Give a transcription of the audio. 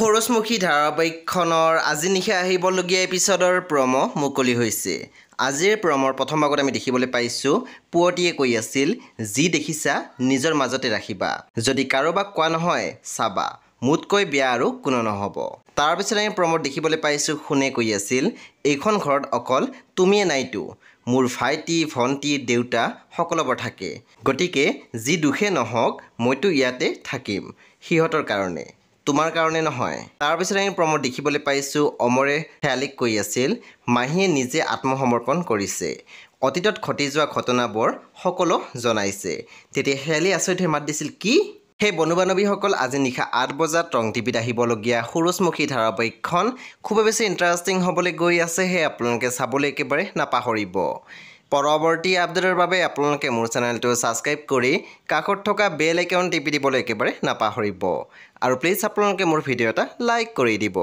খৰচমুখী ধাৰাবাহিকখনৰ আজি নিশা আহিবলগীয়া এপিছডৰ প্ৰম' মুকলি হৈছে। আজিৰ প্ৰমৰ প্ৰথম ভাগত আমি দেখিবলৈ পাইছোঁ পুৱতিয়ে কৈ আছিল, যি দেখিছা নিজৰ মাজতে ৰাখিবা, যদি কাৰোবাক কোৱা নহয় চাবা, মোতকৈ বেয়া আৰু কোনো নহ'ব। তাৰপিছত আমি প্ৰমত দেখিবলৈ পাইছোঁ সোণে কৈ আছিল, এইখন ঘৰত অকল তুমিয়ে নাইতো, মোৰ ভাইটি ভণ্টি দেউতা সকলোবোৰ থাকে, গতিকে যি দুখে নহওক মইতো ইয়াতে থাকিম সিহঁতৰ কাৰণে, তোমাৰ কাৰণে নহয়। তাৰপিছত আমি প্ৰমত দেখিবলৈ পাইছোঁ অমৰে শেৱালীক কৈ আছিল, মাহীয়ে নিজে আত্মসমৰ্পণ কৰিছে, অতীতত ঘটি যোৱা ঘটনাবোৰ সকলো জনাইছে। তেতিয়া শেৱালী আচৰিত হৈ মাত দিছিল, কি? সেই বন্ধু বান্ধৱীসকল আজি নিশা ৮ বজাত ৰং টিভিত আহিবলগীয়া খৰচমুখী ধাৰাবাহিকখন খুবেই বেছি ইণ্টাৰেষ্টিং হ'বলৈ গৈ আছে। সেই আপোনালোকে চাবলৈ একেবাৰে নাপাহৰিব। পৰৱৰ্তী আপডেটৰ বাবে আপোনালোকে মোৰ চেনেলটো ছাবস্ক্ৰাইব কৰি কাষত থকা বেল আইকন টিপি দিবলৈ একেবাৰে নাপাহৰিব। আৰু প্লিজ আপোনালোকে মোৰ ভিডিঅ' এটা লাইক কৰি দিব।